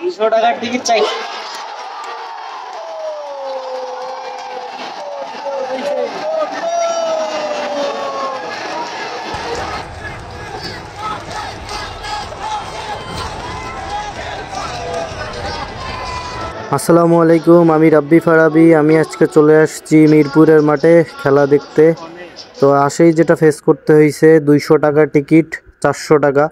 200 টাকার টিকিট চাই। আসসালামু আলাইকুম, আমি রাব্বি ফারাবি। আমি আজকে চলে আসছি মিরপুরের মাঠে খেলা দেখতে। তো আসেই যেটা ফেস করতে হয়েছে, 200 টাকা টিকিট, 400 টাকা।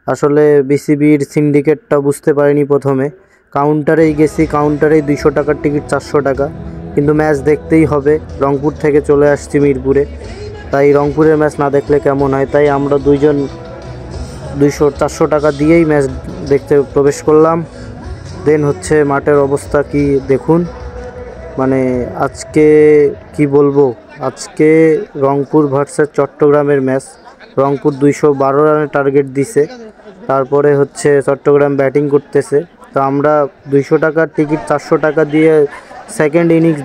আসলে বিসিবির সিন্ডিকেটটা বুঝতে পারিনি প্রথমে। কাউন্টারেই গেছি, কাউন্টারেই 200 টাকার টিকিট 400 টাকা, কিন্তু ম্যাচ দেখতেই হবে। রংপুর থেকে চলে আসছি মিরপুরে, তাই রংপুরের ম্যাচ না দেখলে কেমন হয়, তাই আমরা দুইজন 400 টাকা দিয়েই ম্যাচ দেখতে প্রবেশ করলাম। দেন হচ্ছে মাঠের অবস্থা কি দেখুন, মানে আজকে কি বলবো, আজকে রংপুর ভার্সেস চট্টগ্রামের ম্যাচ। রংপুর 212 রানের টার্গেট দিছে, তারপরে হচ্ছে চট্টগ্রাম ব্যাটিং করতেছে। তো আমরা 200 টাকার টিকিট 400 টাকা দিয়ে সেকেন্ড ইনিংস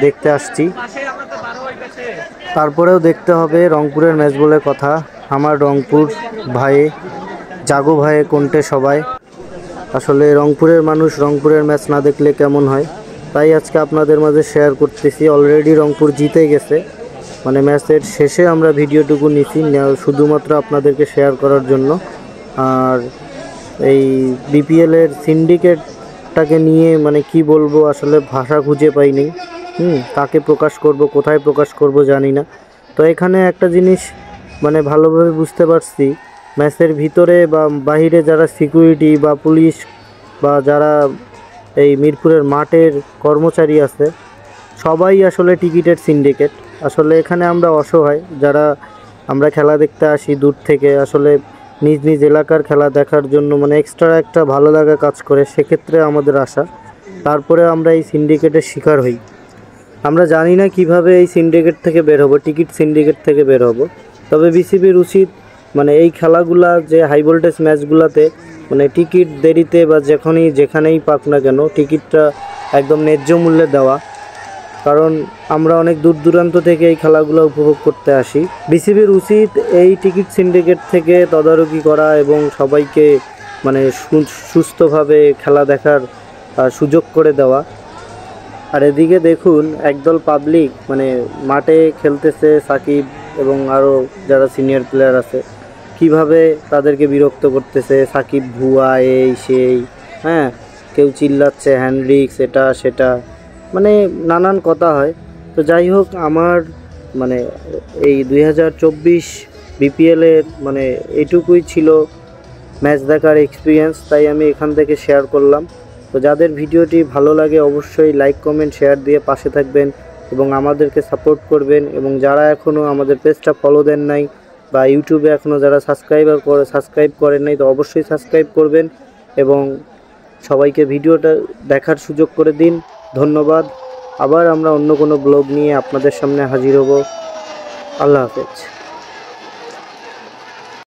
দেখতে আসছি। তারপরেও দেখতে হবে, রংপুরের ম্যাচ বলে কথা। আমার রংপুর ভাইয়ে, জাগো ভাইয়ে কোনটে সবাই। আসলে রংপুরের মানুষ রংপুরের ম্যাচ না দেখলে কেমন হয়, তাই আজকে আপনাদের মাঝে শেয়ার করতেছি। অলরেডি রংপুর জিতে গেছে, মানে ম্যাচের শেষে আমরা ভিডিওটুকু নিছি শুধুমাত্র আপনাদেরকে শেয়ার করার জন্য। আর এই বিপিএলের সিন্ডিকেটটাকে নিয়ে মানে কি বলবো, আসলে ভাষা খুঁজে পাইনি। কাকে প্রকাশ করব, কোথায় প্রকাশ করব জানি না। তো এখানে একটা জিনিস মানে ভালোভাবে বুঝতে পারছি, ম্যাচের ভিতরে বা বাহিরে যারা সিকিউরিটি বা পুলিশ বা যারা এই মিরপুরের মাঠের কর্মচারী আছে, সবাই আসলে টিকিটের সিন্ডিকেট। আসলে এখানে আমরা অসহায়, যারা আমরা খেলা দেখতে আসি দূর থেকে, আসলে নিজ নিজ এলাকার খেলা দেখার জন্য মানে এক্সট্রা একটা ভালো লাগা কাজ করে, সেক্ষেত্রে আমাদের আশা। তারপরে আমরা এই সিন্ডিকেটের শিকার হই। আমরা জানি না কিভাবে এই সিন্ডিকেট থেকে বের হব, টিকিট সিন্ডিকেট থেকে বের হব। তবে বিসিবির উচিত মানে এই খেলাগুলা যে হাই ভোল্টেজ ম্যাচগুলোতে মানে টিকিট দেরিতে বা যেখানেই পাক না কেন টিকিটটা একদম ন্যায্য মূল্যে দেওয়া। কারণ আমরা অনেক দূর দূরান্ত থেকে এই খেলাগুলো উপভোগ করতে আসি। বিসিবির উচিত এই টিকিট সিন্ডিকেট থেকে তদারকি করা এবং সবাইকে মানে সুস্থভাবে খেলা দেখার সুযোগ করে দেওয়া। আর এদিকে দেখুন, একদল পাবলিক মানে মাঠে খেলতেছে, সাকিব এবং আরও যারা সিনিয়র প্লেয়ার আছে, কিভাবে তাদেরকে বিরক্ত করতেছে। সাকিব ভুয়া, এই সেই, হ্যাঁ, কেউ চিল্লাচ্ছে হ্যান্ড্রিক্স, এটা সেটা, মানে নানান কথা হয়। তো যাই হোক, আমার মানে এই 2024 বিপিএলের মানে এটুকুই ছিল ম্যাচ দেখার এক্সপিরিয়েন্স, তাই আমি এখান থেকে শেয়ার করলাম। তো যাদের ভিডিওটি ভালো লাগে অবশ্যই লাইক কমেন্ট শেয়ার দিয়ে পাশে থাকবেন এবং আমাদেরকে সাপোর্ট করবেন। এবং যারা এখনও আমাদের পেজটা ফলো দেন নাই বা ইউটিউবে এখনও যারা সাবস্ক্রাইব করেন নাই, তো অবশ্যই সাবস্ক্রাইব করবেন এবং সবাইকে ভিডিওটা দেখার সুযোগ করে দিন। ধন্যবাদ। আবার আমরা অন্য কোনো ব্লগ নিয়ে আপনাদের সামনে হাজির হব। আল্লাহ হাফেজ।